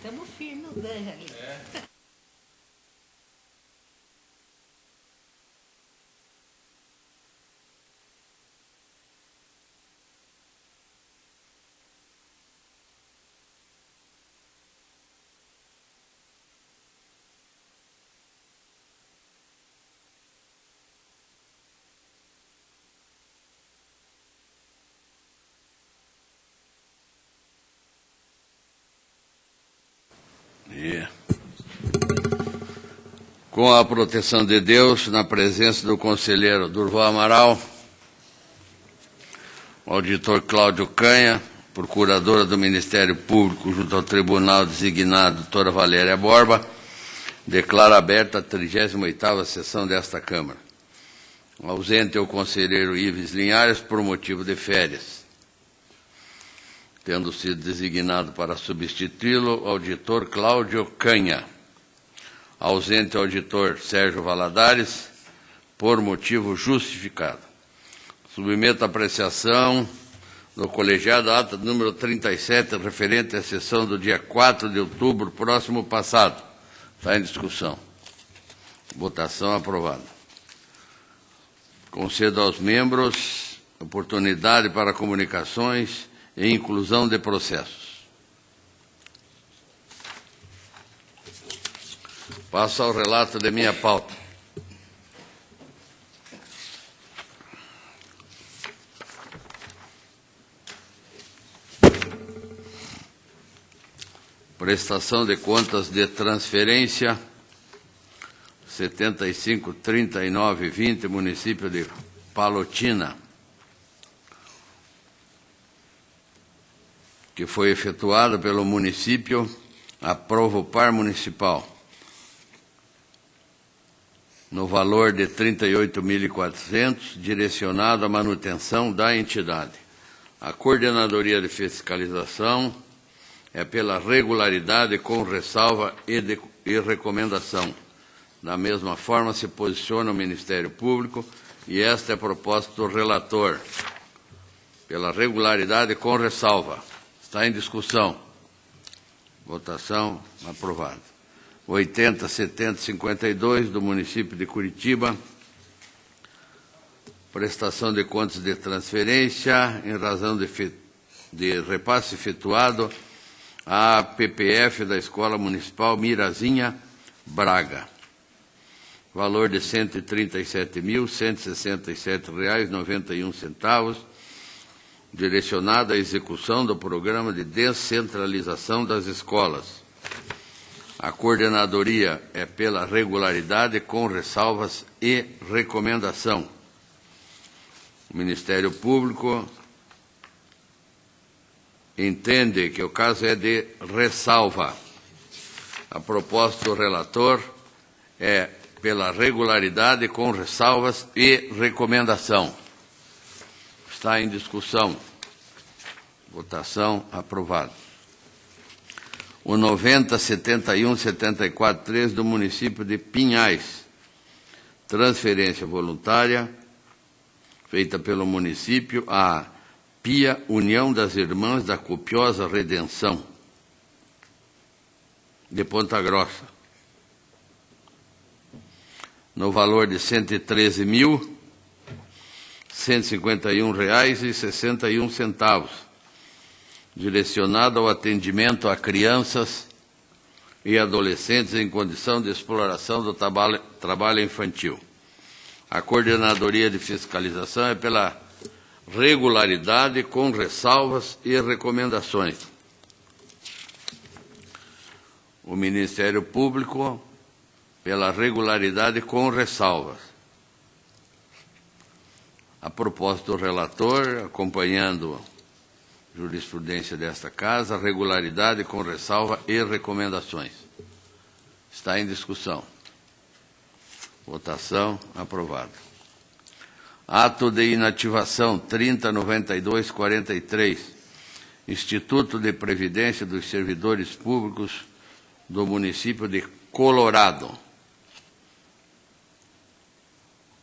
Estamos firmes no ganho ali. Com a proteção de Deus, na presença do conselheiro Durval Amaral, o auditor Cláudio Canha, procuradora do Ministério Público junto ao tribunal designado, doutora Valéria Borba, declaro aberta a 38ª sessão desta Câmara. Ausente é o conselheiro Ives Linhares por motivo de férias. Tendo sido designado para substituí-lo, o auditor Cláudio Canha. Ausente o auditor Sérgio Valadares, por motivo justificado. Submeto a apreciação do colegiado a ata número 37, referente à sessão do dia 4 de outubro, próximo passado. Está em discussão. Votação aprovada. Concedo aos membros oportunidade para comunicações e inclusão de processos. Passo ao relato de minha pauta. Prestação de contas de transferência 753920, município de Palotina, que foi efetuada pelo município a Provopar Municipal, no valor de R$ 38.400, direcionado à manutenção da entidade. A Coordenadoria de Fiscalização é pela regularidade com ressalva e recomendação. Da mesma forma, se posiciona o Ministério Público e esta é a proposta do relator. Pela regularidade com ressalva. Está em discussão. Votação aprovada. 80.752 do município de Curitiba. Prestação de contas de transferência em razão de repasse efetuado à PPF da Escola Municipal Mirazinha Braga. Valor de R$ 137.167,91, direcionado à execução do programa de descentralização das escolas. A coordenadoria é pela regularidade com ressalvas e recomendação. O Ministério Público entende que o caso é de ressalva. A proposta do relator é pela regularidade com ressalvas e recomendação. Está em discussão. Votação aprovada. O 90.71.74.3 do município de Pinhais. Transferência voluntária feita pelo município à Pia União das Irmãs da Copiosa Redenção, de Ponta Grossa, no valor de R$ 113.151,61, direcionado ao atendimento a crianças e adolescentes em condição de exploração do trabalho infantil. A Coordenadoria de Fiscalização é pela regularidade com ressalvas e recomendações. O Ministério Público pela regularidade com ressalvas. A proposta do relator, acompanhando a jurisprudência desta Casa, regularidade com ressalva e recomendações. Está em discussão. Votação aprovada. Ato de inativação 30.92.43, Instituto de Previdência dos Servidores Públicos do município de Colorado,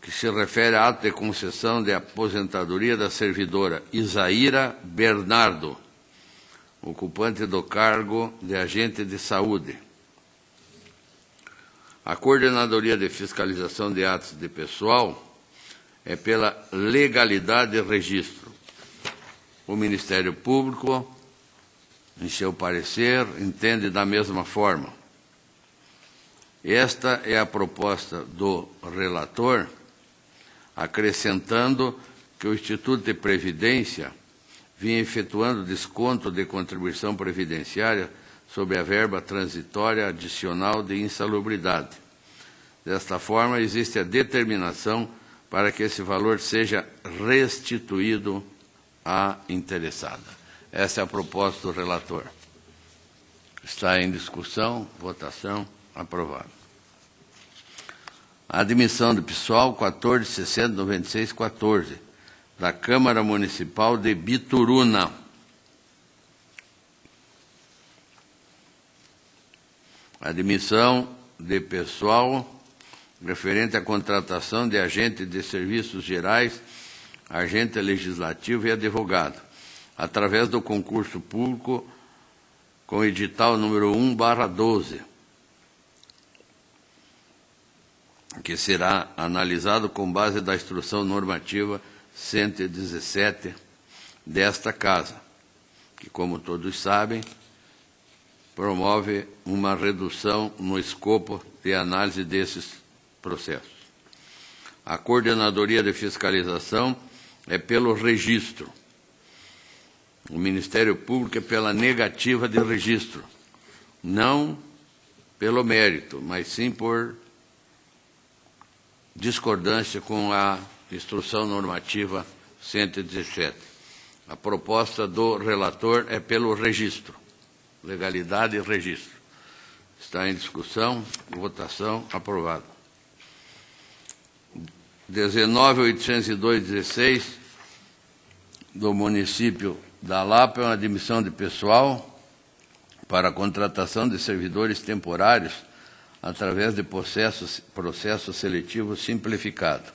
que se refere a ato de concessão de aposentadoria da servidora Isaíra Bernardo, ocupante do cargo de agente de saúde. A Coordenadoria de Fiscalização de Atos de Pessoal é pela legalidade e registro. O Ministério Público, em seu parecer, entende da mesma forma. Esta é a proposta do relator, acrescentando que o Instituto de Previdência vinha efetuando desconto de contribuição previdenciária sobre a verba transitória adicional de insalubridade. Desta forma, existe a determinação para que esse valor seja restituído à interessada. Essa é a proposta do relator. Está em discussão, votação, aprovado. A admissão do pessoal 14.696.14, da Câmara Municipal de Bituruna. Admissão de pessoal referente à contratação de agente de serviços gerais, agente legislativo e advogado, através do concurso público com edital número 1/12, que será analisado com base da instrução normativa 117 desta Casa, que, como todos sabem, promove uma redução no escopo de análise desses processos. A Coordenadoria de Fiscalização é pelo registro. O Ministério Público é pela negativa de registro, não pelo mérito, mas sim por discordância com a Instrução Normativa 117. A proposta do relator é pelo registro, legalidade e registro. Está em discussão, votação, aprovado. 19.802/16, do município da Lapa, é uma admissão de pessoal para a contratação de servidores temporários através de processo seletivo simplificado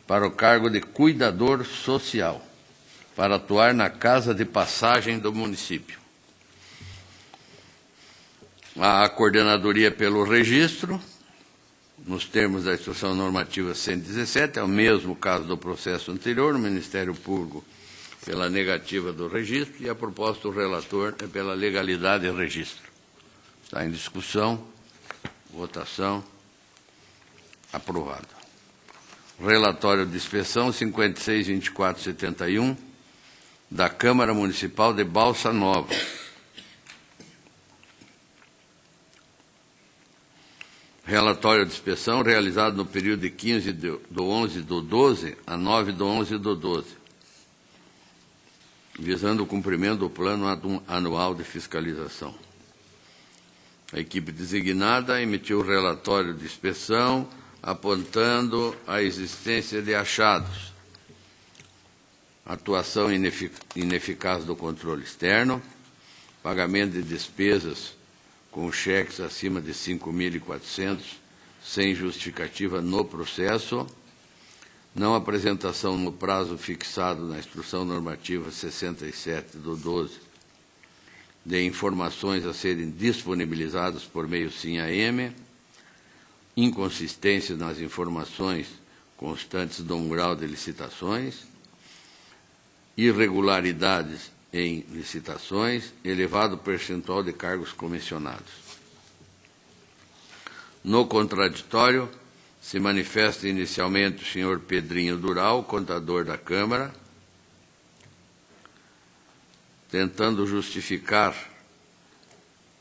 para o cargo de cuidador social, para atuar na casa de passagem do município. A coordenadoria pelo registro, nos termos da Instrução Normativa 117, é o mesmo caso do processo anterior, o Ministério Público pela negativa do registro e a proposta do relator é pela legalidade e registro. Está em discussão, votação, aprovado. Relatório de inspeção 56.24.71, da Câmara Municipal de Balsa Nova. Relatório de inspeção realizado no período de 15/11/12 a 9/11/12, visando o cumprimento do Plano Anual de Fiscalização. A equipe designada emitiu o relatório de inspeção, apontando a existência de achados, atuação ineficaz do controle externo, pagamento de despesas com cheques acima de 5.400, sem justificativa no processo, não apresentação no prazo fixado na Instrução Normativa 67/12 de informações a serem disponibilizadas por meio SIM-AM, inconsistências nas informações constantes do mural de licitações, irregularidades em licitações, elevado percentual de cargos comissionados. No contraditório, se manifesta inicialmente o senhor Pedrinho Dural, contador da Câmara, tentando justificar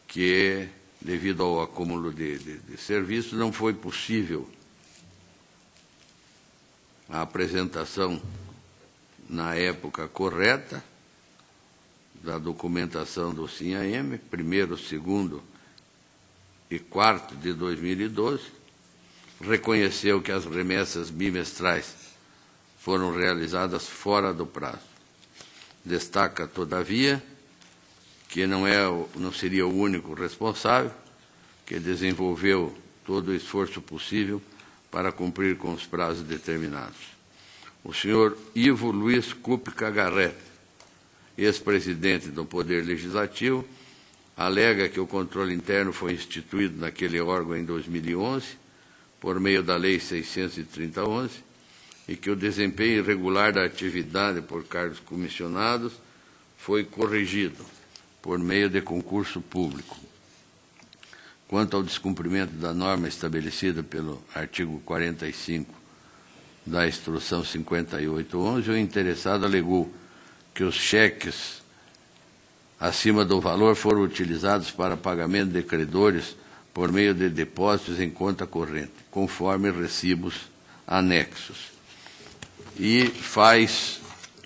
que, devido ao acúmulo de serviços, não foi possível a apresentação na época correta da documentação do SIM-AM, 1º, 2º e 4º de 2012, reconheceu que as remessas bimestrais foram realizadas fora do prazo. Destaca, todavia, que não seria o único responsável, que desenvolveu todo o esforço possível para cumprir com os prazos determinados. O senhor Ivo Luiz Cúpica Garret ex-presidente do Poder Legislativo, alega que o controle interno foi instituído naquele órgão em 2011, por meio da Lei 630/11, e que o desempenho irregular da atividade por cargos comissionados foi corrigido por meio de concurso público. Quanto ao descumprimento da norma estabelecida pelo artigo 45 da Instrução 58/11, o interessado alegou que os cheques acima do valor foram utilizados para pagamento de credores por meio de depósitos em conta corrente, conforme recibos anexos. E faz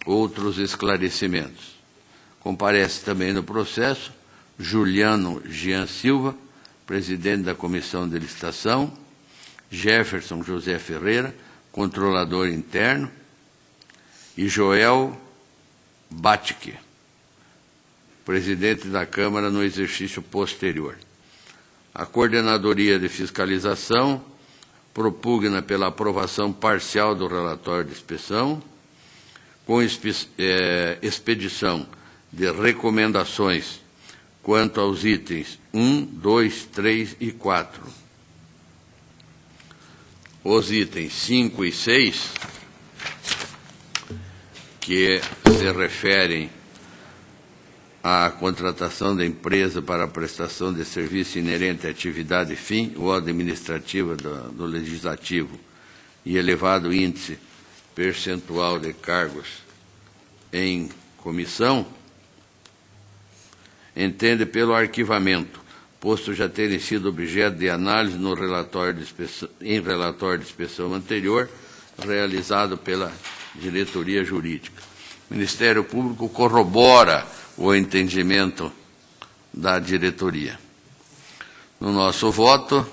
outros esclarecimentos. Comparece também no processo Juliano Jean Silva, presidente da Comissão de Licitação, Jefferson José Ferreira, controlador interno, e Joel Batic, presidente da Câmara no exercício posterior. A Coordenadoria de Fiscalização propugna pela aprovação parcial do relatório de inspeção, com expedição de recomendações quanto aos itens 1, 2, 3 e 4. Os itens 5 e 6, que se referem à contratação da empresa para a prestação de serviço inerente à atividade fim ou administrativa do Legislativo e elevado índice percentual de cargos em comissão, entende pelo arquivamento, posto já terem sido objeto de análise no relatório de inspeção anterior, realizado pela diretoria jurídica. O Ministério Público corrobora o entendimento da diretoria. No nosso voto,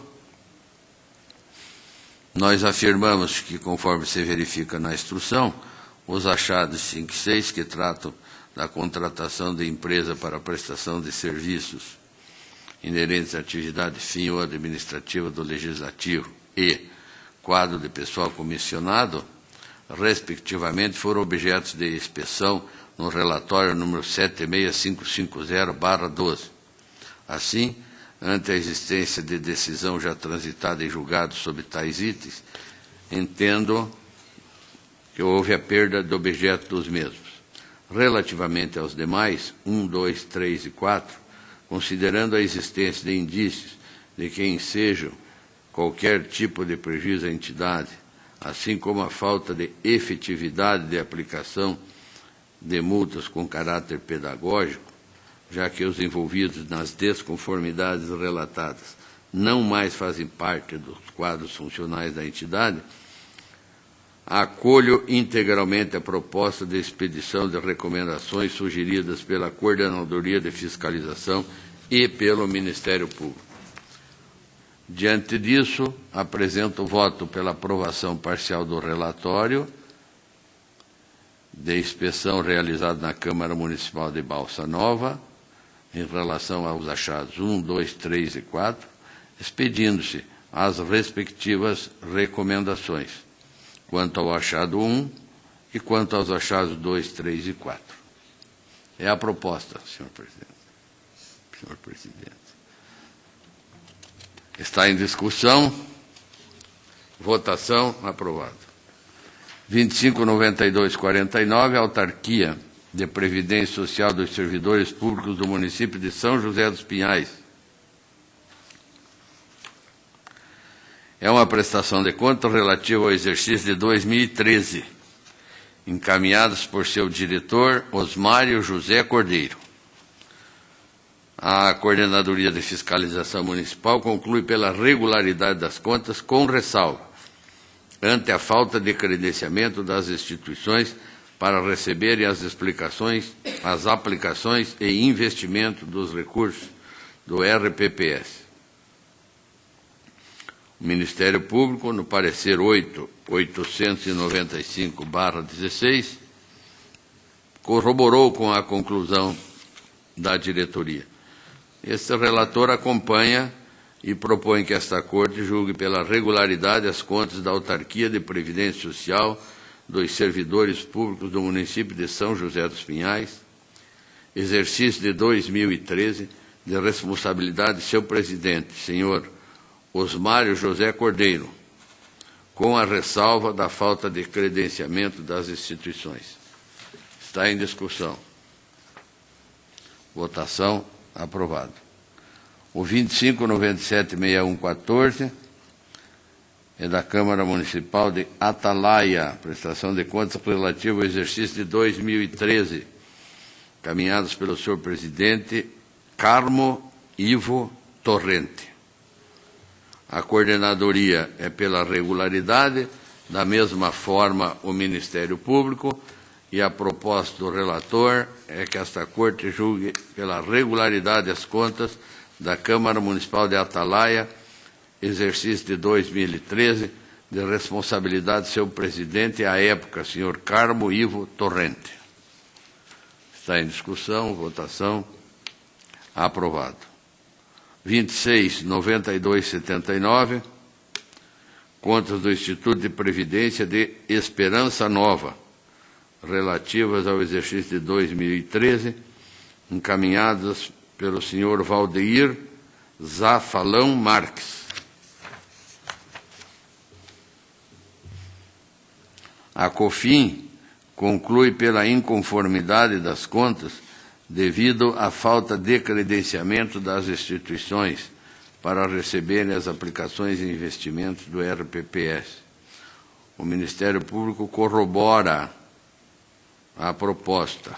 nós afirmamos que, conforme se verifica na instrução, os achados 5 e 6, que tratam da contratação de empresa para a prestação de serviços inerentes à atividade fim ou administrativa do Legislativo e quadro de pessoal comissionado, respectivamente, foram objetos de inspeção no relatório número 76550/12. Assim, ante a existência de decisão já transitada em julgado sobre tais itens, entendo que houve a perda do objeto dos mesmos. Relativamente aos demais, 1, 2, 3 e 4, considerando a existência de indícios de que ensejam qualquer tipo de prejuízo à entidade, assim como a falta de efetividade de aplicação de multas com caráter pedagógico, já que os envolvidos nas desconformidades relatadas não mais fazem parte dos quadros funcionais da entidade, acolho integralmente a proposta de expedição de recomendações sugeridas pela Coordenadoria de Fiscalização e pelo Ministério Público. Diante disso, apresento o voto pela aprovação parcial do relatório de inspeção realizado na Câmara Municipal de Balsa Nova, em relação aos achados 1, 2, 3 e 4, expedindo-se as respectivas recomendações, quanto ao achado 1 e quanto aos achados 2, 3 e 4. É a proposta, senhor presidente. Senhor presidente. Está em discussão. Votação. Aprovado. 25.92.49, Autarquia de Previdência Social dos Servidores Públicos do município de São José dos Pinhais. É uma prestação de contas relativa ao exercício de 2013, encaminhados por seu diretor, Osmário José Cordeiro. A Coordenadoria de Fiscalização Municipal conclui pela regularidade das contas, com ressalva, ante a falta de credenciamento das instituições para receberem as explicações, as aplicações e investimento dos recursos do RPPS. O Ministério Público, no parecer 895/16, corroborou com a conclusão da diretoria. Este relator acompanha e propõe que esta Corte julgue pela regularidade as contas da Autarquia de Previdência Social dos Servidores Públicos do município de São José dos Pinhais, exercício de 2013, de responsabilidade de seu presidente, senhor Osmário José Cordeiro, com a ressalva da falta de credenciamento das instituições. Está em discussão. Votação aprovado. O 2597-6114 é da Câmara Municipal de Atalaia, prestação de contas relativa ao exercício de 2013, caminhados pelo senhor presidente Carmo Ivo Torrente. A coordenadoria é pela regularidade, da mesma forma o Ministério Público, e a proposta do relator é que esta Corte julgue pela regularidade as contas da Câmara Municipal de Atalaia, exercício de 2013, de responsabilidade de seu presidente, à época, senhor Carmo Ivo Torrente. Está em discussão, votação, aprovado. 26.9279, contas do Instituto de Previdência de Esperança Nova, relativas ao exercício de 2013, encaminhadas pelo senhor Valdeir Zafalão Marques. A COFIN conclui pela inconformidade das contas devido à falta de credenciamento das instituições para receberem as aplicações e investimentos do RPPS. O Ministério Público corrobora a proposta.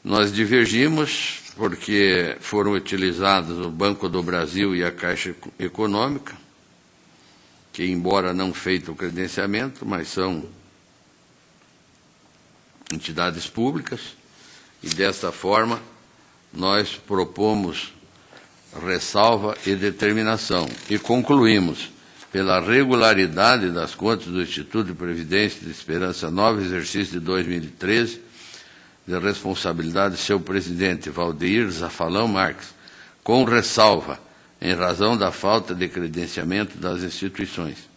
Nós divergimos porque foram utilizados o Banco do Brasil e a Caixa Econômica, que, embora não feito o credenciamento, mas são entidades públicas, e desta forma nós propomos ressalva e determinação e concluímos pela regularidade das contas do Instituto de Previdência de Esperança Nova, exercício de 2013, de responsabilidade de seu presidente, Valdeir Zafalão Marques, com ressalva, em razão da falta de credenciamento das instituições.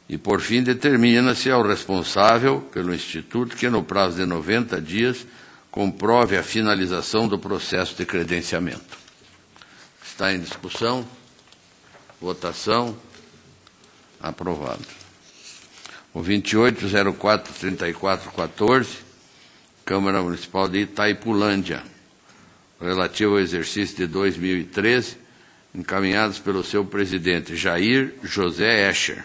E, por fim, determina-se ao responsável pelo Instituto que, no prazo de 90 dias, comprove a finalização do processo de credenciamento. Está em discussão. Votação. Aprovado. O 28.04.34.14, Câmara Municipal de Itaipulândia, relativo ao exercício de 2013, encaminhados pelo seu presidente, Jair José Escher.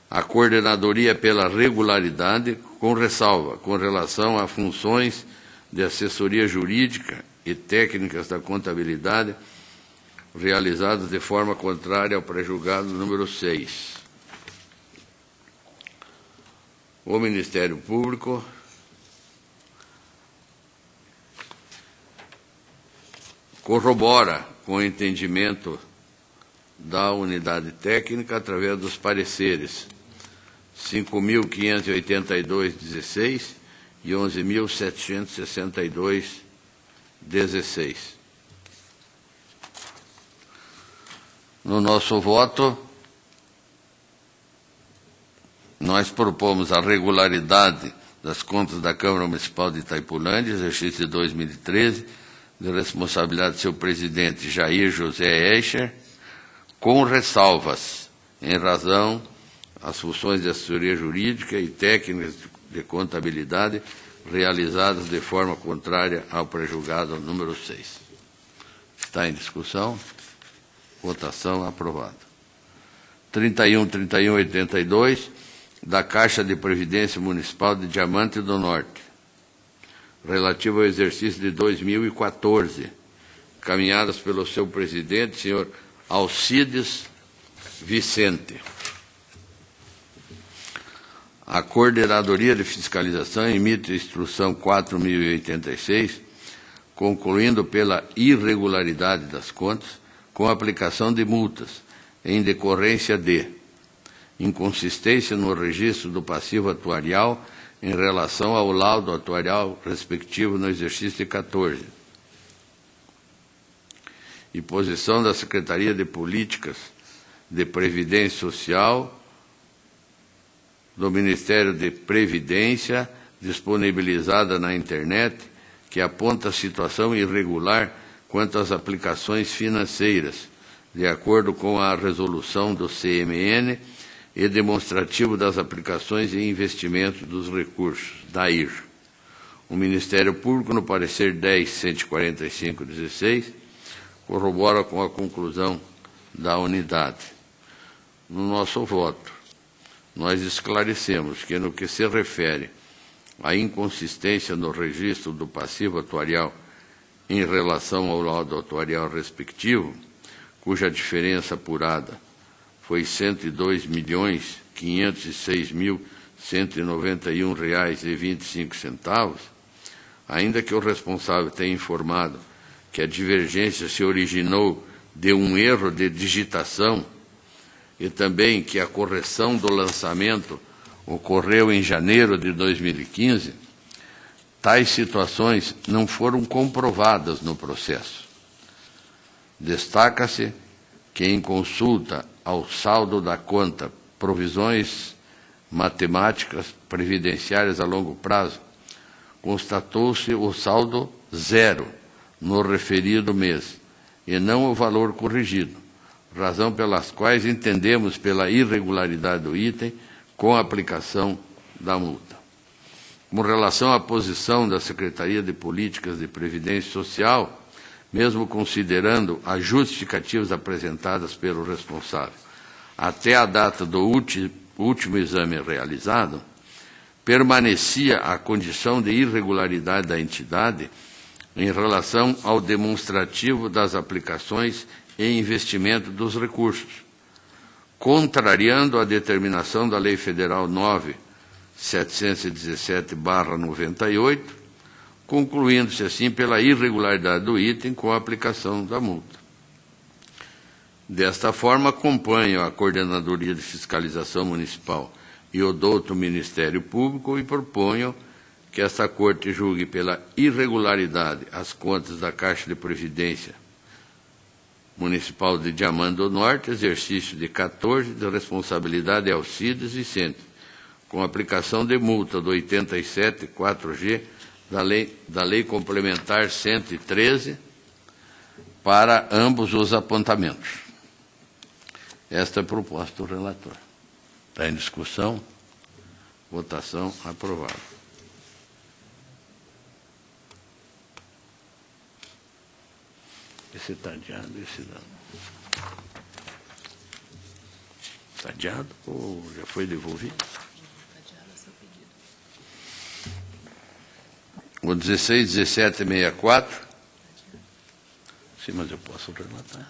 A coordenadoria pela regularidade, com ressalva, com relação a funções de assessoria jurídica e técnicas da contabilidade, realizadas de forma contrária ao pré-julgado número 6. O Ministério Público corrobora com o entendimento da unidade técnica através dos pareceres 5.582,16 e 11.762,16. No nosso voto, nós propomos a regularidade das contas da Câmara Municipal de Itaipulândia, exercício de 2013, de responsabilidade de seu presidente, Jair José Escher, com ressalvas, em razão às funções de assessoria jurídica e técnicas de contabilidade realizadas de forma contrária ao pré-julgado número 6. Está em discussão. Votação aprovada. 31.31.82, da Caixa de Previdência Municipal de Diamante do Norte, relativo ao exercício de 2014, caminhadas pelo seu presidente, senhor Alcides Vicente. A Coordenadoria de Fiscalização emite instrução 4.086, concluindo pela irregularidade das contas, com a aplicação de multas, em decorrência de inconsistência no registro do passivo atuarial em relação ao laudo atuarial respectivo no exercício de 14, e posição da Secretaria de Políticas de Previdência Social do Ministério de Previdência disponibilizada na internet, que aponta a situação irregular quanto às aplicações financeiras, de acordo com a resolução do CMN e demonstrativo das aplicações e investimentos dos recursos, da IR. O Ministério Público, no parecer 10.145/16, corrobora com a conclusão da unidade. No nosso voto, nós esclarecemos que, no que se refere à inconsistência no registro do passivo atuarial em relação ao laudo atuarial respectivo, cuja diferença apurada foi R$ 102.506.191,25, ainda que o responsável tenha informado que a divergência se originou de um erro de digitação e também que a correção do lançamento ocorreu em janeiro de 2015, tais situações não foram comprovadas no processo. Destaca-se que, em consulta ao saldo da conta Provisões Matemáticas Previdenciárias a Longo Prazo, constatou-se o saldo zero no referido mês, e não o valor corrigido, razão pelas quais entendemos pela irregularidade do item com a aplicação da multa. Com relação à posição da Secretaria de Políticas de Previdência Social, mesmo considerando as justificativas apresentadas pelo responsável até a data do último exame realizado, permanecia a condição de irregularidade da entidade em relação ao demonstrativo das aplicações e investimento dos recursos, contrariando a determinação da Lei Federal 9.717/98, concluindo-se assim pela irregularidade do item com a aplicação da multa. Desta forma, acompanho a Coordenadoria de Fiscalização Municipal e o douto Ministério Público e proponho que esta Corte julgue pela irregularidade as contas da Caixa de Previdência Municipal de Diamant do Norte, exercício de 14, de responsabilidade Alcides Vicente, com aplicação de multa do 87.4G da Lei Complementar 113 para ambos os apontamentos. Esta é a proposta do relator. Está em discussão. Votação aprovada. Esse está adiado, esse não. Está adiado ou já foi devolvido? O 16.1764. Sim, mas eu posso relatar.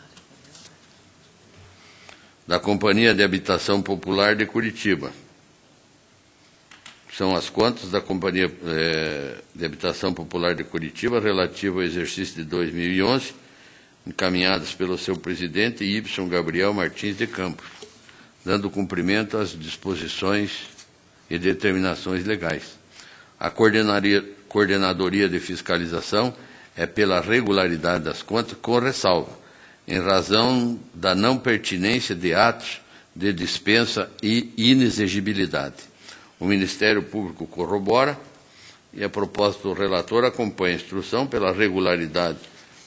Da Companhia de Habitação Popular de Curitiba. São as contas da Companhia de Habitação Popular de Curitiba relativo ao exercício de 2011, encaminhadas pelo seu presidente, Y. Gabriel Martins de Campos, dando cumprimento às disposições e determinações legais. A Coordenadoria de Fiscalização é pela regularidade das contas, com ressalva, em razão da não pertinência de atos de dispensa e inexigibilidade. O Ministério Público corrobora e a proposta do relator acompanha a instrução pela regularidade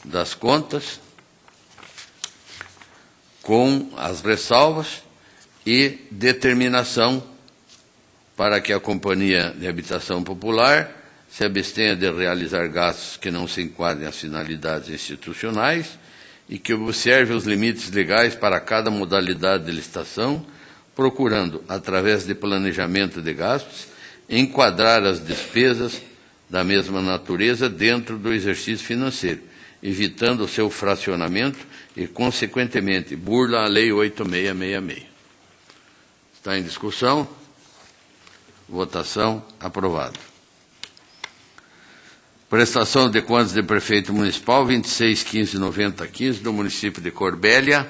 das contas, com as ressalvas e determinação para que a Companhia de Habitação Popular se abstenha de realizar gastos que não se enquadrem às finalidades institucionais e que observe os limites legais para cada modalidade de licitação, procurando, através de planejamento de gastos, enquadrar as despesas da mesma natureza dentro do exercício financeiro, evitando o seu fracionamento e, consequentemente, burla à Lei 8666. Está em discussão. Votação aprovada. Prestação de contas de prefeito municipal 26.15.90.15 do município de Corbélia,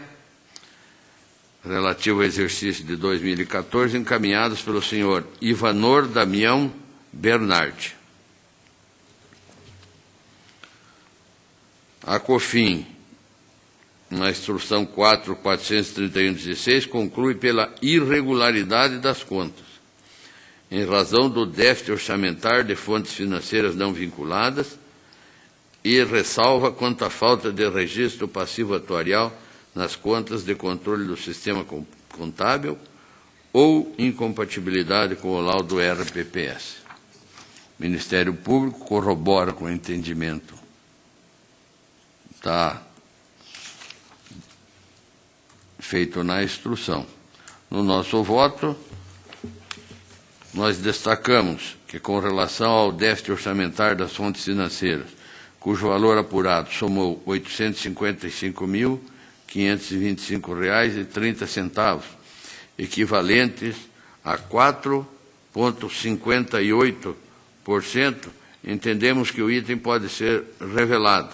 relativo ao exercício de 2014, encaminhados pelo senhor Ivanor Damião Bernardi. A COFIN, na instrução 4.431.16, conclui pela irregularidade das contas, em razão do déficit orçamentário de fontes financeiras não vinculadas, e ressalva quanto à falta de registro passivo atuarial nas contas de controle do sistema contábil ou incompatibilidade com o laudo RPPS. O Ministério Público corrobora com o entendimento feito na instrução. No nosso voto, nós destacamos que, com relação ao déficit orçamentário das fontes financeiras, cujo valor apurado somou R$ 855.525,30, equivalentes a 4,58%, entendemos que o item pode ser revelado,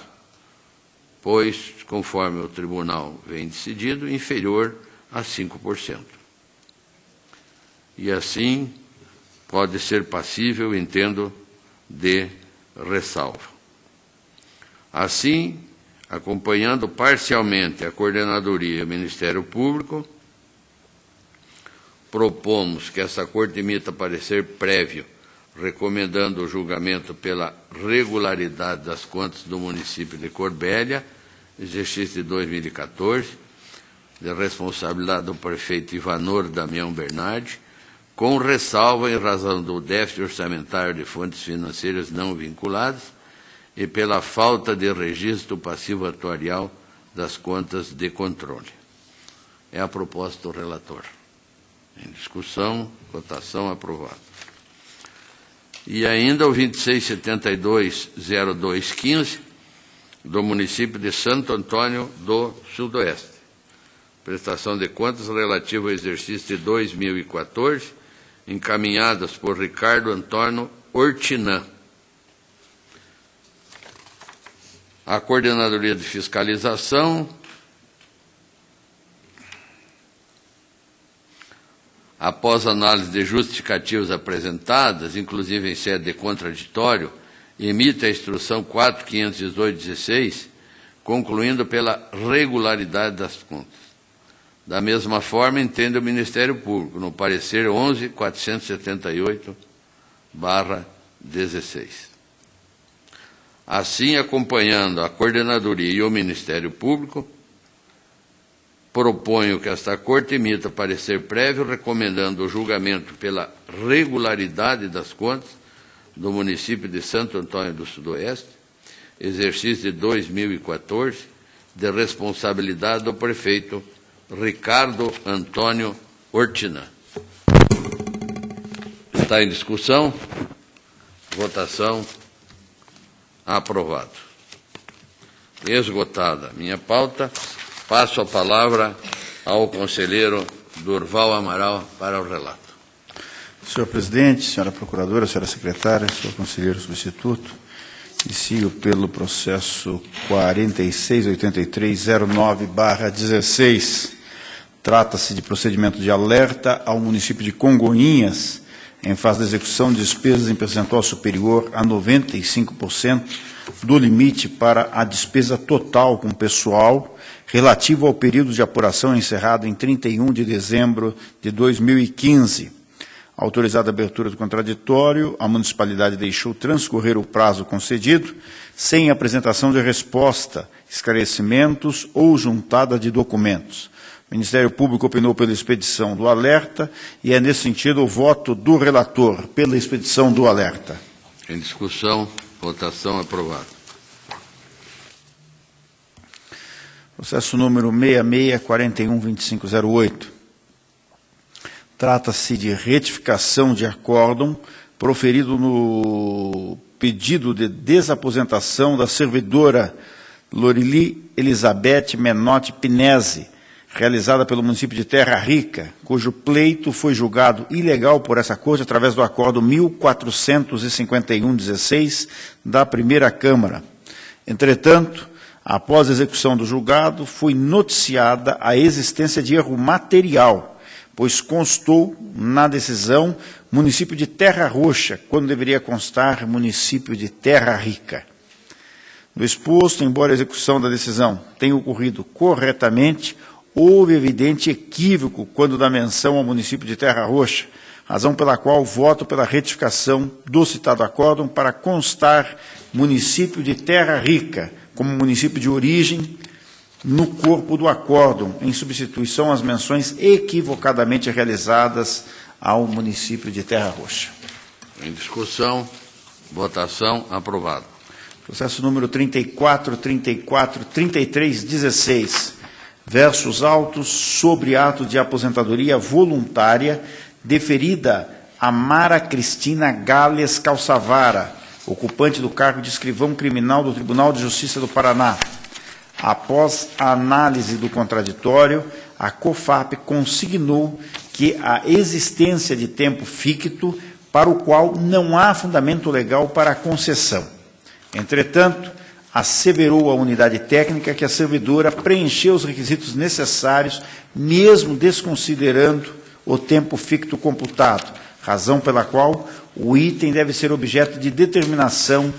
pois, conforme o tribunal vem decidido, inferior a 5%. E assim pode ser passível, entendo, de ressalva. Assim, acompanhando parcialmente a Coordenadoria e o Ministério Público, propomos que essa Corte emita parecer prévio, recomendando o julgamento pela regularidade das contas do município de Corbélia, exercício de 2014, de responsabilidade do prefeito Ivanor Damião Bernardi, com ressalva em razão do déficit orçamentário de fontes financeiras não vinculadas e pela falta de registro passivo atuarial das contas de controle. É a proposta do relator. Em discussão, votação, aprovado. E ainda o 2672-0215, do município de Santo Antônio do Sudoeste. Prestação de contas relativa ao exercício de 2014, encaminhadas por Ricardo Antônio Ortinã. A Coordenadoria de Fiscalização, após análise de justificativas apresentadas, inclusive em sede de contraditório, emite a instrução 4.518/16, concluindo pela regularidade das contas. Da mesma forma, entende o Ministério Público, no parecer 11.478/16. Assim, acompanhando a Coordenadoria e o Ministério Público, proponho que esta Corte emita parecer prévio, recomendando o julgamento pela regularidade das contas do município de Santo Antônio do Sudoeste, exercício de 2014, de responsabilidade do prefeito Ricardo Antônio Ortinã. Está em discussão? Votação. Aprovado. Esgotada a minha pauta, passo a palavra ao conselheiro Durval Amaral para o relato. Senhor presidente, senhora procuradora, senhora secretária, senhor conselheiro substituto, inicio pelo processo 468309/16. Trata-se de procedimento de alerta ao município de Congonhas, em fase de execução de despesas em percentual superior a 95% do limite para a despesa total com pessoal relativo ao período de apuração encerrado em 31 de dezembro de 2015. Autorizada a abertura do contraditório, a municipalidade deixou transcorrer o prazo concedido sem apresentação de resposta, esclarecimentos ou juntada de documentos. O Ministério Público opinou pela expedição do alerta e é, nesse sentido, o voto do relator pela expedição do alerta. Em discussão, votação aprovada. Processo número 66412508. Trata-se de retificação de acórdão proferido no pedido de desaposentação da servidora Lorili Elizabeth Menotti Pinese, realizada pelo município de Terra Rica, cujo pleito foi julgado ilegal por essa Corte através do acórdão 1451/16 da Primeira Câmara. Entretanto, após a execução do julgado, foi noticiada a existência de erro material, pois constou na decisão município de Terra Roxa, quando deveria constar município de Terra Rica. No exposto, embora a execução da decisão tenha ocorrido corretamente, houve evidente equívoco quando da menção ao município de Terra Roxa, razão pela qual voto pela retificação do citado acórdão para constar município de Terra Rica como município de origem no corpo do acórdão, em substituição às menções equivocadamente realizadas ao município de Terra Roxa. Em discussão, votação, aprovado. Processo número 34.33.16, versos autos sobre ato de aposentadoria voluntária deferida a Mara Cristina Gales Calçavara, ocupante do cargo de escrivão criminal do Tribunal de Justiça do Paraná. Após a análise do contraditório, a COFAP consignou que a existência de tempo ficto para o qual não há fundamento legal para a concessão. Entretanto, asseverou a unidade técnica que a servidora preencheu os requisitos necessários, mesmo desconsiderando o tempo ficto computado, razão pela qual o item deve ser objeto de determinação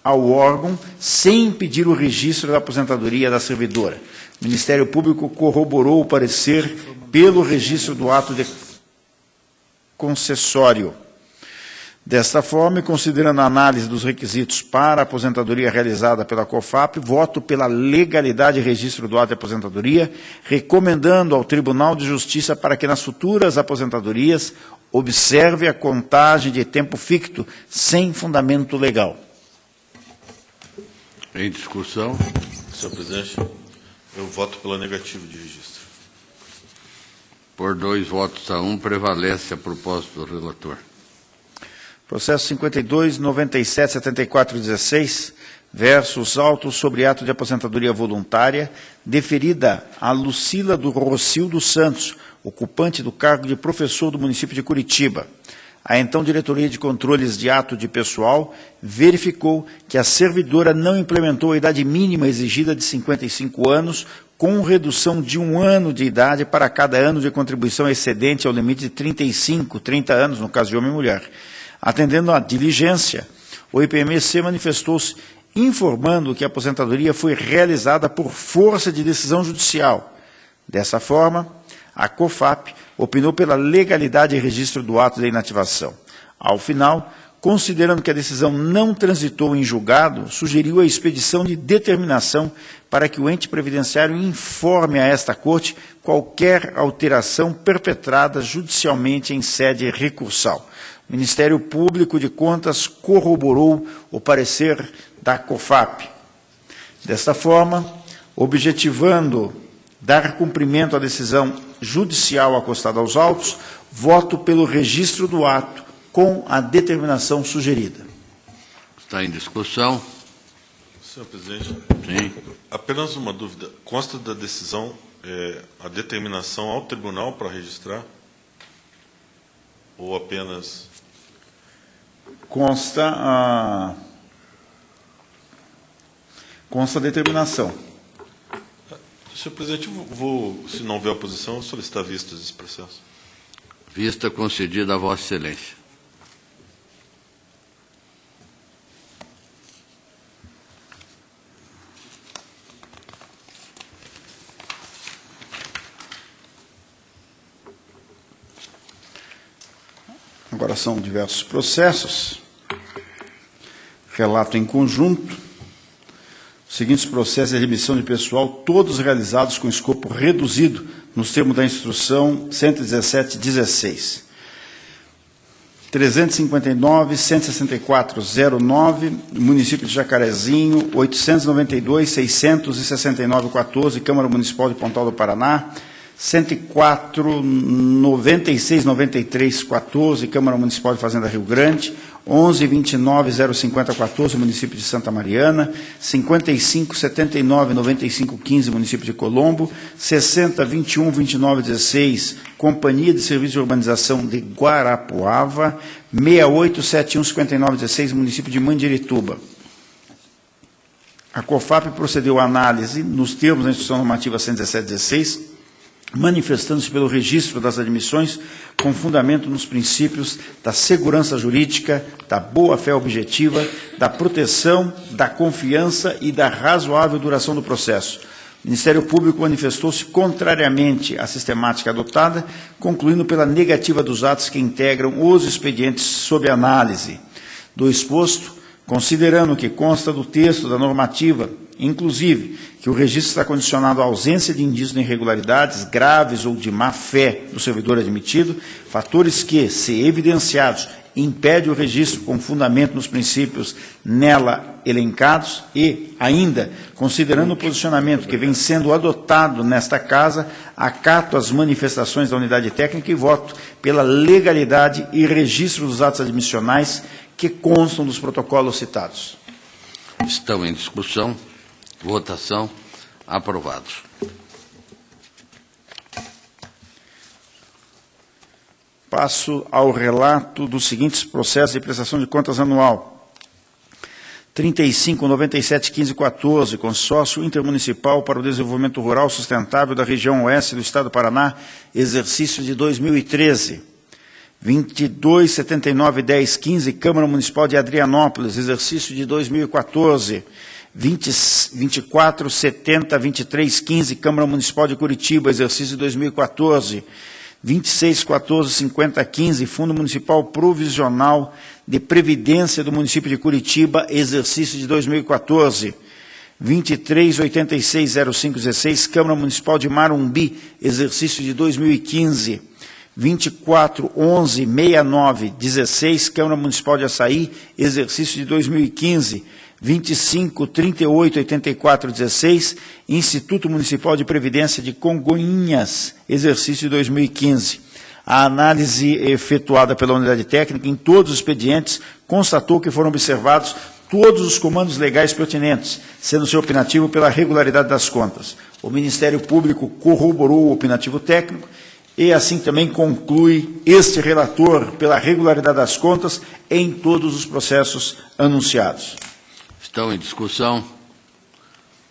ao órgão sem impedir o registro da aposentadoria da servidora. O Ministério Público corroborou o parecer pelo registro do ato de concessório. Desta forma, e considerando a análise dos requisitos para a aposentadoria realizada pela COFAP, voto pela legalidade e registro do ato de aposentadoria, recomendando ao Tribunal de Justiça para que nas futuras aposentadorias observe a contagem de tempo ficto sem fundamento legal. Em discussão. Senhor presidente, eu voto pela negativa de registro. Por 2 votos a 1, prevalece a proposta do relator. Processo 52.97.74.16, versos autos sobre ato de aposentadoria voluntária, deferida a Lucila do Rocio dos Santos, ocupante do cargo de professor do município de Curitiba. A então Diretoria de Controles de Ato de Pessoal verificou que a servidora não implementou a idade mínima exigida de 55 anos, com redução de 1 ano de idade para cada ano de contribuição excedente ao limite de 30 anos, no caso de homem e mulher. Atendendo à diligência, o IPMC manifestou-se informando que a aposentadoria foi realizada por força de decisão judicial. Dessa forma, a COFAP opinou pela legalidade e registro do ato de inativação. Ao final, considerando que a decisão não transitou em julgado, sugeriu a expedição de determinação para que o ente previdenciário informe a esta Corte qualquer alteração perpetrada judicialmente em sede recursal. O Ministério Público de Contas corroborou o parecer da COFAP. Desta forma, objetivando dar cumprimento à decisão judicial acostada aos autos, voto pelo registro do ato com a determinação sugerida. Está em discussão. Senhor presidente, Sim. apenas uma dúvida. Consta da decisão a determinação ao tribunal para registrar? Ou apenas... Consta a determinação. Senhor presidente, vou, se não houver oposição, solicitar vistas desse processo. Vista concedida a Vossa Excelência. Agora são diversos processos. Relato em conjunto. Os seguintes processos de remissão de pessoal, todos realizados com escopo reduzido, nos termos da instrução 117/16. 359.164.09, município de Jacarezinho, 892.669.14, Câmara Municipal de Pontal do Paraná, 104.96.93.14, Câmara Municipal de Fazenda Rio Grande, 11.29.050.14, município de Santa Mariana, 55.79.95.15, município de Colombo, 60.21.29.16, Companhia de Serviços de Urbanização de Guarapuava, 68.71.59.16, município de Mandirituba. A COFAP procedeu à análise, nos termos da Instrução Normativa 117/16, manifestando-se pelo registro das admissões com fundamento nos princípios da segurança jurídica, da boa-fé objetiva, da proteção, da confiança e da razoável duração do processo. O Ministério Público manifestou-se contrariamente à sistemática adotada, concluindo pela negativa dos atos que integram os expedientes sob análise. Do exposto, considerando que consta do texto da normativa, inclusive, que o registro está condicionado à ausência de indícios de irregularidades graves ou de má-fé do servidor admitido, fatores que, se evidenciados, impede o registro com fundamento nos princípios nela elencados e, ainda, considerando o posicionamento que vem sendo adotado nesta Casa, acato as manifestações da unidade técnica e voto pela legalidade e registro dos atos admissionais que constam dos protocolos citados. Estão em discussão. Votação. Aprovados. Passo ao relato dos seguintes processos de prestação de contas anual. 35, 97, 15, 14, Consórcio Intermunicipal para o Desenvolvimento Rural Sustentável da Região Oeste do Estado do Paraná, exercício de 2013. 22, 79, 10, 15, Câmara Municipal de Adrianópolis, exercício de 2014. 24, 70, 23, 15, Câmara Municipal de Curitiba, exercício de 2014. 26, 14, 50, 15, Fundo Municipal Provisional de Previdência do Município de Curitiba, exercício de 2014. 23, 86, 05, 16, Câmara Municipal de Marumbi, exercício de 2015. 24, 11, 69, 16, Câmara Municipal de Açaí, exercício de 2015. 25, 38, 84, 16, Instituto Municipal de Previdência de Congonhas, exercício de 2015. A análise efetuada pela unidade técnica em todos os expedientes constatou que foram observados todos os comandos legais pertinentes, sendo seu opinativo pela regularidade das contas. O Ministério Público corroborou o opinativo técnico e assim também conclui este relator pela regularidade das contas em todos os processos anunciados. Estão em discussão.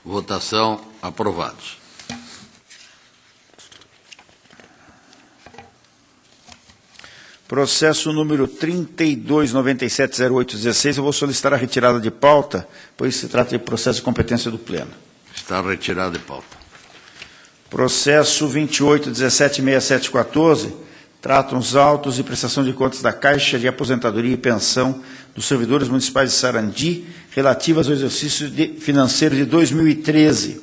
Votação. Aprovados. Processo número 32970816, eu vou solicitar a retirada de pauta, pois se trata de processo de competência do Pleno. Está retirado de pauta. Processo 28176714, tratam os autos de prestação de contas da Caixa de Aposentadoria e Pensão dos servidores municipais de Sarandi, relativas ao exercício financeiro de 2013.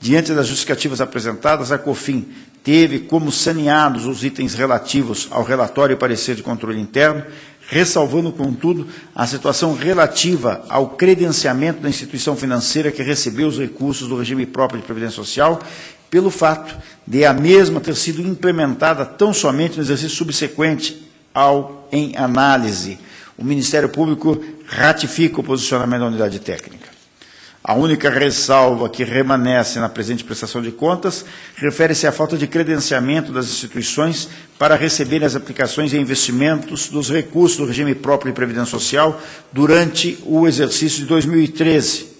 Diante das justificativas apresentadas, a COFIN teve como saneados os itens relativos ao relatório e parecer de controle interno, ressalvando, contudo, a situação relativa ao credenciamento da instituição financeira que recebeu os recursos do regime próprio de Previdência Social, pelo fato de a mesma ter sido implementada tão somente no exercício subsequente ao em análise. O Ministério Público ratifica o posicionamento da unidade técnica. A única ressalva que remanesce na presente prestação de contas refere-se à falta de credenciamento das instituições para receberem as aplicações e investimentos dos recursos do regime próprio de Previdência Social durante o exercício de 2013.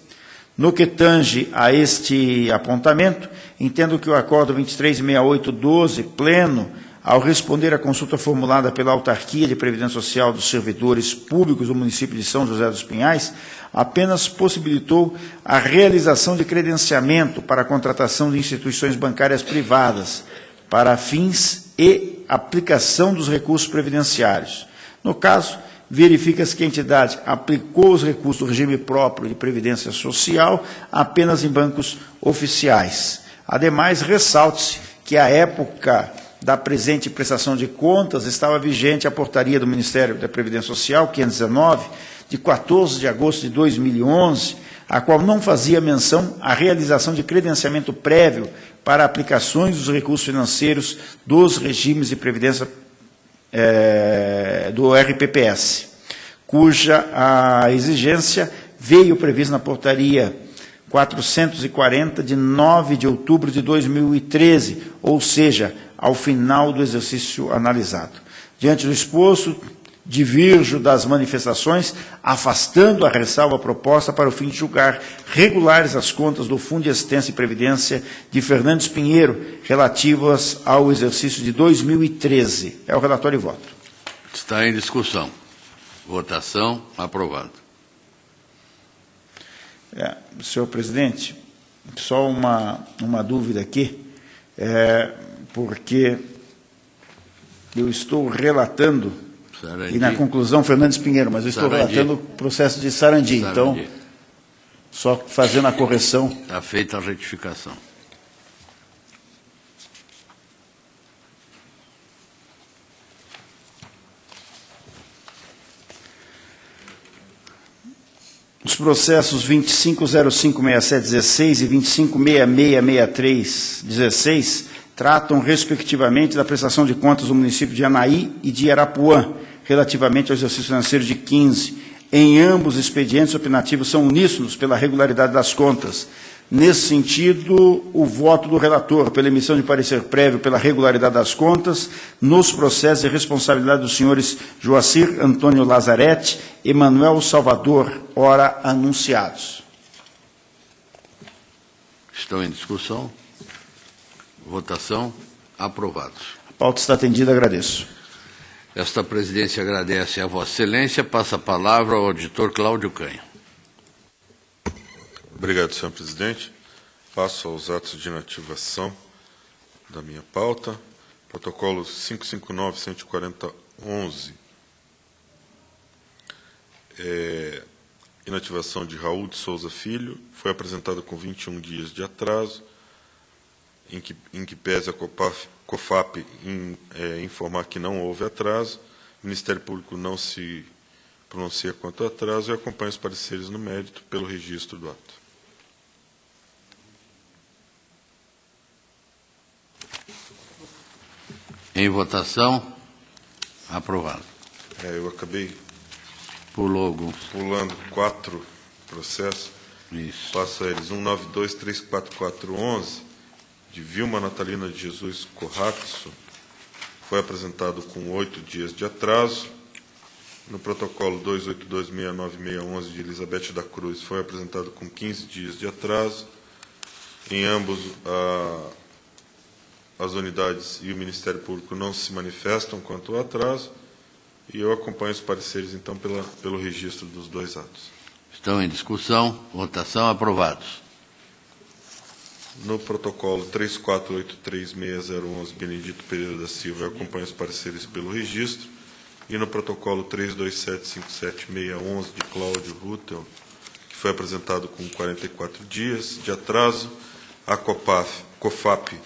No que tange a este apontamento, entendo que o acordo 236812, pleno, ao responder à consulta formulada pela Autarquia de Previdência Social dos Servidores Públicos do município de São José dos Pinhais, apenas possibilitou a realização de credenciamento para a contratação de instituições bancárias privadas, para fins e aplicação dos recursos previdenciários. No caso, verifica-se que a entidade aplicou os recursos do regime próprio de Previdência Social apenas em bancos oficiais. Ademais, ressalte-se que, à época da presente prestação de contas, estava vigente a portaria do Ministério da Previdência Social, 519, de 14 de agosto de 2011, a qual não fazia menção à realização de credenciamento prévio para aplicações dos recursos financeiros dos regimes de previdência do RPPS, cuja a exigência veio prevista na portaria 440, de 9 de outubro de 2013, ou seja, ao final do exercício analisado. Diante do exposto, divirjo das manifestações, afastando a ressalva proposta para o fim de julgar regulares as contas do Fundo de Assistência e Previdência de Fernandes Pinheiro, relativas ao exercício de 2013. É o relatório e voto. Está em discussão. Votação. Aprovado. Senhor presidente, Só uma dúvida aqui, porque eu estou relatando, Sarandi. e na conclusão, Fernandes Pinheiro, mas eu estou Sarandi. relatando o processo de Sarandi. Então, só fazendo a correção. Está feita a retificação. Os processos 25.056716 e 25.666316 tratam, respectivamente, da prestação de contas do município de Anaí e de Arapuã, relativamente ao exercício financeiro de 15. Em ambos, expedientes opinativos são uníssonos pela regularidade das contas. Nesse sentido, o voto do relator pela emissão de parecer prévio pela regularidade das contas nos processos de responsabilidade dos senhores Joacir Antônio Lazarete e Manuel Salvador, ora anunciados. Estão em discussão. Votação. Aprovados. A pauta está atendida, agradeço. Esta presidência agradece a Vossa Excelência. Passa a palavra ao auditor Cláudio Canha. Obrigado, senhor presidente. Passo aos atos de inativação da minha pauta. Protocolo 559-140-11. Inativação de Raul de Souza Filho. Foi apresentado com 21 dias de atraso, em que pese a COFAP informar que não houve atraso. O Ministério Público não se pronuncia quanto ao atraso e acompanha os pareceres no mérito pelo registro do ato. Em votação. Aprovado. Eu acabei Pulou alguns. pulando 4 processos. Isso. Passo a eles. 192-34411, de Vilma Natalina de Jesus Corratso, foi apresentado com 8 dias de atraso. No protocolo 282-69611, de Elizabeth da Cruz, foi apresentado com 15 dias de atraso. Em ambos, as unidades e o Ministério Público não se manifestam quanto ao atraso, e eu acompanho os pareceres, então, pelo registro dos dois atos. Estão em discussão. Votação. Aprovados. No protocolo 34836011, Benedito Pereira da Silva, eu acompanho os pareceres pelo registro, e no protocolo 32757611, de Cláudio Rutel, que foi apresentado com 44 dias de atraso, a COFAP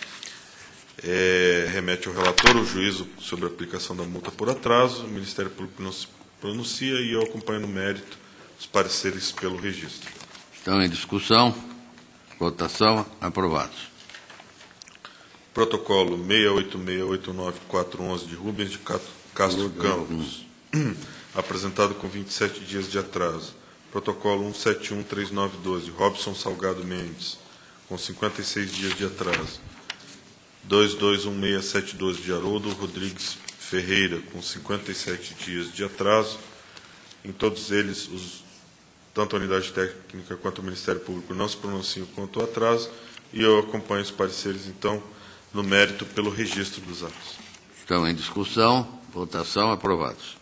remete ao relator o juízo sobre a aplicação da multa por atraso, o Ministério Público não se pronuncia e eu acompanho no mérito os pareceres pelo registro. Estão em discussão. Votação. Aprovados. Protocolo 68689-411, de Rubens de Castro Campos, apresentado com 27 dias de atraso. Protocolo 1713912, de Robson Salgado Mendes, com 56 dias de atraso. 221672, de Haroldo Rodrigues Ferreira, com 57 dias de atraso. Em todos eles, tanto a unidade técnica quanto o Ministério Público não se pronunciam quanto ao atraso, e eu acompanho os pareceres, então, no mérito pelo registro dos atos. Estão em discussão. Votação. Aprovados.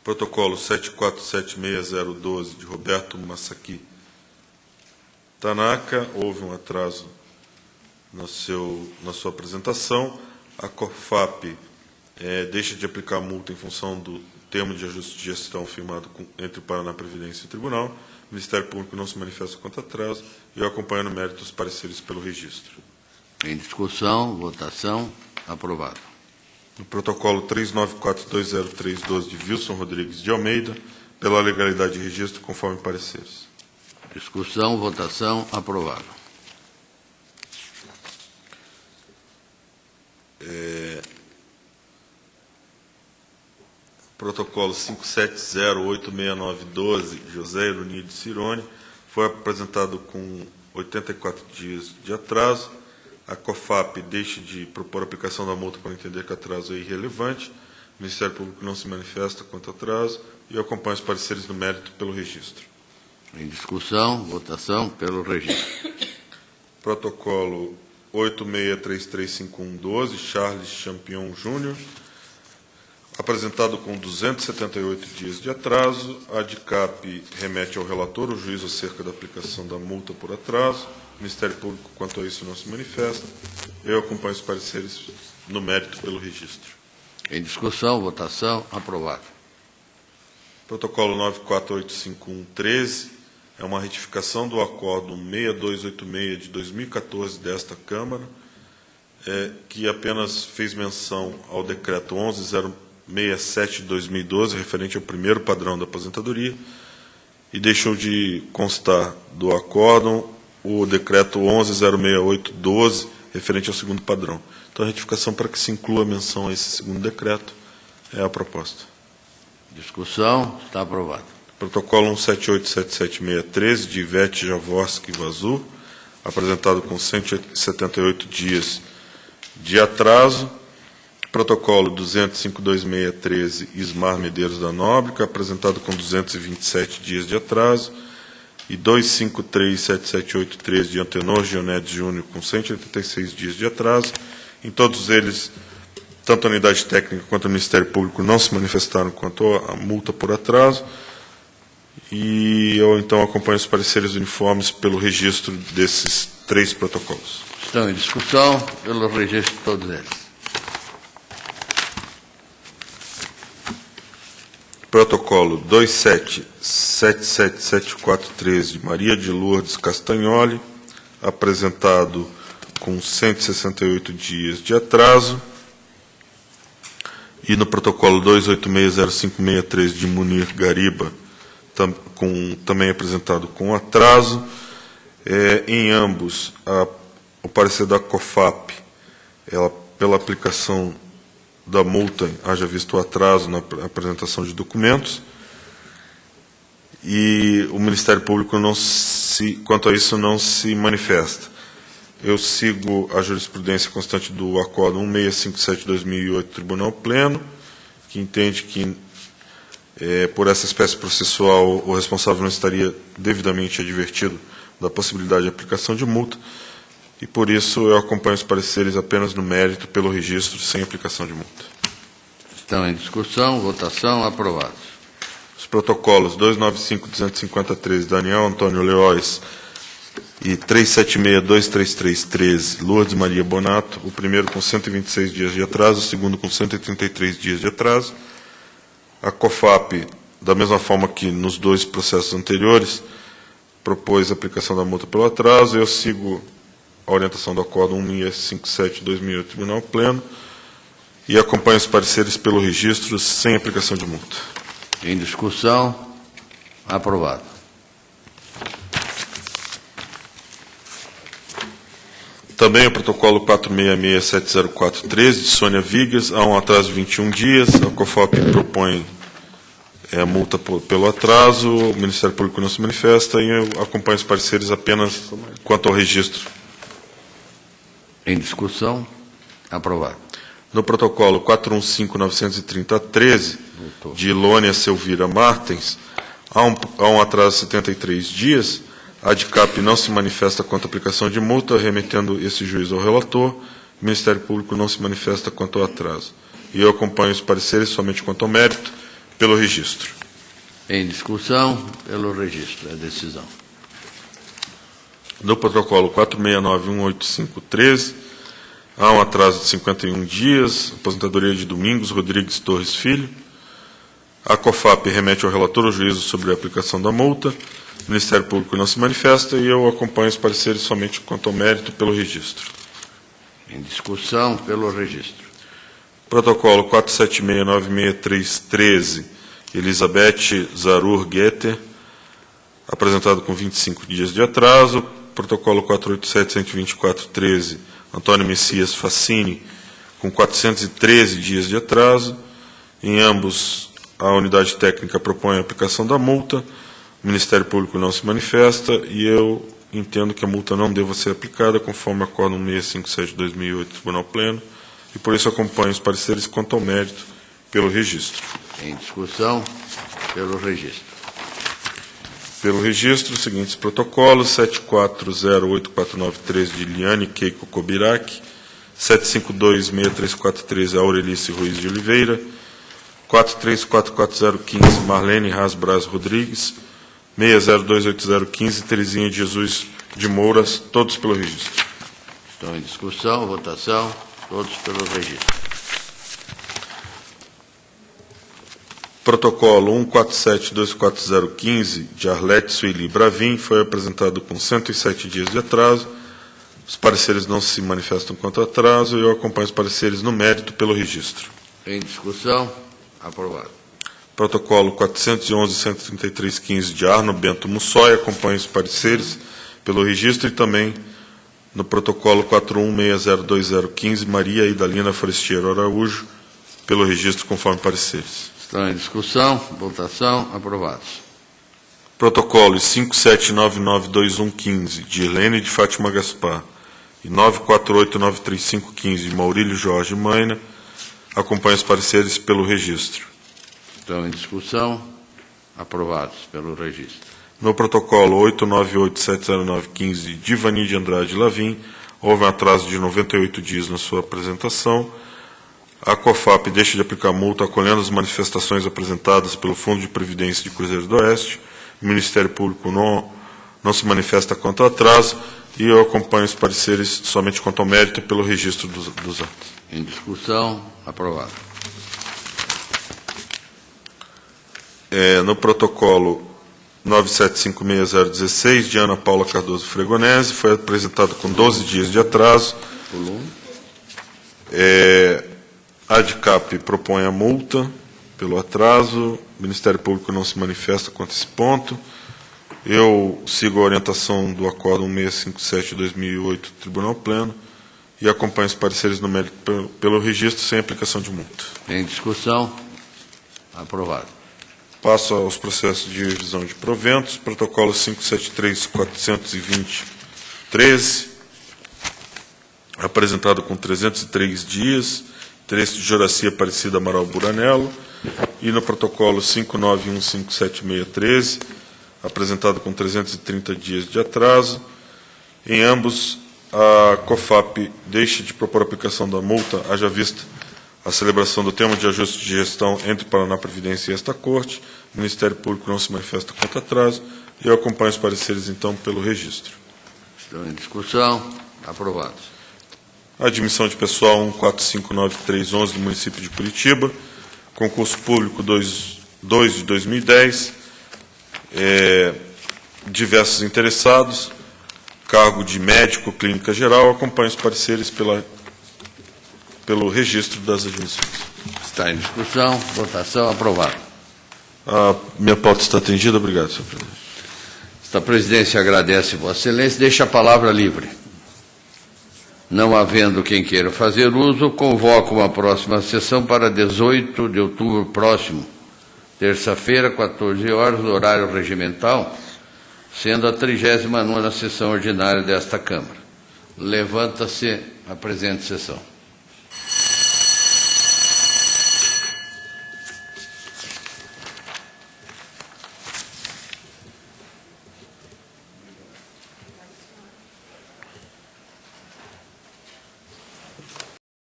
Protocolo 747612, de Roberto Massaqui Tanaka, houve um atraso na sua apresentação. A COFAP deixa de aplicar a multa em função do termo de ajuste de gestão firmado entre o Paraná Previdência e o Tribunal. O Ministério Público não se manifesta quanto a atraso e eu acompanho no mérito os pareceres pelo registro. Em discussão. Votação. Aprovado. No protocolo 39420312, de Wilson Rodrigues de Almeida, pela legalidade de registro, conforme pareceres. Discussão. Votação. Aprovado. Protocolo 57086912, José Erunide Cirone, foi apresentado com 84 dias de atraso. A COFAP deixa de propor a aplicação da multa para entender que o atraso é irrelevante. O Ministério Público não se manifesta quanto ao atraso e eu acompanho os pareceres do mérito pelo registro. Em discussão. Votação pelo registro. Protocolo 86335112, Charles Champion Júnior, Apresentado com 278 dias de atraso, a ADCAP remete ao relator o juízo acerca da aplicação da multa por atraso. O Ministério Público, quanto a isso, não se manifesta. Eu acompanho os pareceres no mérito pelo registro. Em discussão, votação, aprovado. Protocolo 948513 é uma retificação do Acórdão 6286 de 2014 desta Câmara, que apenas fez menção ao Decreto 11.067 de 2012, referente ao primeiro padrão da aposentadoria, e deixou de constar do Acórdão o Decreto 11.068/12, referente ao segundo padrão. Então, a retificação para que se inclua a menção a esse segundo decreto é a proposta. Discussão, está aprovado. Protocolo 1787763, de Ivete Javorski Vazur, apresentado com 178 dias de atraso. Protocolo 2052613, Ismar Medeiros da Nóbrega, apresentado com 227 dias de atraso. E 2537783, de Antenor Gionedes Júnior, com 186 dias de atraso. Em todos eles, tanto a unidade técnica quanto o Ministério Público não se manifestaram quanto à multa por atraso. E eu, então, acompanho os pareceres uniformes pelo registro desses 3 protocolos. Estão em discussão, pelo registro de todos eles. Protocolo 2777743, de Maria de Lourdes Castagnoli, apresentado com 168 dias de atraso. E no protocolo 2860563, de Munir Gariba, também apresentado com atraso. Em ambos, o parecer da COFAP, pela aplicação da multa, haja visto o atraso na apresentação de documentos, e o Ministério Público, quanto a isso, não se manifesta. Eu sigo a jurisprudência constante do Acórdão 1657/2008, Tribunal Pleno, que entende que, por essa espécie processual, o responsável não estaria devidamente advertido da possibilidade de aplicação de multa, e por isso eu acompanho os pareceres apenas no mérito pelo registro, sem aplicação de multa. Estão em discussão, votação, aprovados. Os protocolos 295.250.13, Daniel Antônio Leóis, e 376.233.13, Lourdes Maria Bonato, o primeiro com 126 dias de atraso, o segundo com 133 dias de atraso. A COFAP, da mesma forma que nos 2 processos anteriores, propôs a aplicação da multa pelo atraso. Eu sigo a orientação do Acórdão 1657/2008, Tribunal Pleno, e acompanho os pareceres pelo registro, sem aplicação de multa. Em discussão, aprovado. Também o protocolo 466.704.13, de Sônia Vigas, há um atraso de 21 dias. A COFAP propõe a multa pelo atraso, o Ministério Público não se manifesta, e eu acompanho os pareceres apenas quanto ao registro. Em discussão, aprovado. No protocolo 415.930.13, de Ilônia Silvira Martens, há um atraso de 73 dias. A ADCAP não se manifesta quanto à aplicação de multa, remetendo esse juízo ao relator. O Ministério Público não se manifesta quanto ao atraso. E eu acompanho os pareceres somente quanto ao mérito, pelo registro. Em discussão, pelo registro, a decisão. No protocolo 469.185.13, há um atraso de 51 dias, aposentadoria de Domingos Rodrigues Torres Filho. A COFAP remete ao relator o juízo sobre a aplicação da multa. O Ministério Público não se manifesta e eu acompanho os pareceres somente quanto ao mérito pelo registro. Em discussão, pelo registro. Protocolo 47696.13, Elizabeth Zarur Getter, apresentado com 25 dias de atraso. Protocolo 487.124.13, Antônio Messias Facini, com 413 dias de atraso. Em ambos, a unidade técnica propõe a aplicação da multa. O Ministério Público não se manifesta e eu entendo que a multa não deva ser aplicada, conforme o Acórdão 657/2008, Tribunal Pleno, e por isso acompanho os pareceres quanto ao mérito pelo registro. Em discussão, pelo registro. Pelo registro, os seguintes protocolos: 74084913, de Liane Keiko Kobiraki, 7526343, Aurelice Ruiz de Oliveira, 434415, Marlene Haas Braz Rodrigues. 60280015, Terezinha de Jesus de Mouras, todos pelo registro. Estão em discussão, votação, todos pelo registro. Protocolo 1472415, de Arlete Sueli Bravin, foi apresentado com 107 dias de atraso. Os pareceres não se manifestam quanto ao atraso e eu acompanho os pareceres no mérito pelo registro. Em discussão, aprovado. Protocolo 411-13315 de Arno Bento Mussói, acompanho os pareceres pelo registro e também no protocolo 41602015, Maria Idalina Forestiero Araújo, pelo registro conforme pareceres. Estão em discussão, votação, aprovados. Protocolos 57992115 de Helene de Fátima Gaspar e 94893515 de Maurílio Jorge Maina, acompanho os pareceres pelo registro. Estão em discussão, aprovados pelo registro. No protocolo 89870915 de Ivani de Andrade Lavim, houve um atraso de 98 dias na sua apresentação. A COFAP deixa de aplicar multa acolhendo as manifestações apresentadas pelo Fundo de Previdência de Cruzeiro do Oeste. O Ministério Público não se manifesta quanto ao atraso e eu acompanho os pareceres somente quanto ao mérito pelo registro dos atos. Em discussão, aprovado. No protocolo 9756016, de Ana Paula Cardoso Fregonese, foi apresentado com 12 dias de atraso. A ADCAP propõe a multa pelo atraso, o Ministério Público não se manifesta quanto a esse ponto. Eu sigo a orientação do Acórdão 657 de 2008 do Tribunal Pleno e acompanho os pareceres no mérito pelo registro sem aplicação de multa. Em discussão, aprovado. Passo aos processos de revisão de proventos, protocolo 573-420-13, apresentado com 303 dias, trecho de Joraci Aparecida Amaral Buranello, e no protocolo 5915763, apresentado com 330 dias de atraso. Em ambos, a COFAP deixa de propor a aplicação da multa, haja vista a celebração do termo de ajuste de gestão entre Paraná Previdência e esta Corte. O Ministério Público não se manifesta quanto a atraso e eu acompanho os pareceres, então, pelo registro. Estão em discussão, aprovados. Admissão de pessoal 1459-311 do município de Curitiba, concurso público 2 de 2010, diversos interessados, cargo de médico, clínica geral, acompanho os pareceres pelo registro das admissões. Está em discussão, votação, aprovado. A minha pauta está atendida. Obrigado, senhor presidente. Esta presidência agradece Vossa Excelência, deixa a palavra livre. Não havendo quem queira fazer uso, convoco uma próxima sessão para 18 de outubro próximo, terça-feira, 14 horas, no horário regimental, sendo a 39ª sessão ordinária desta Câmara. Levanta-se a presente sessão.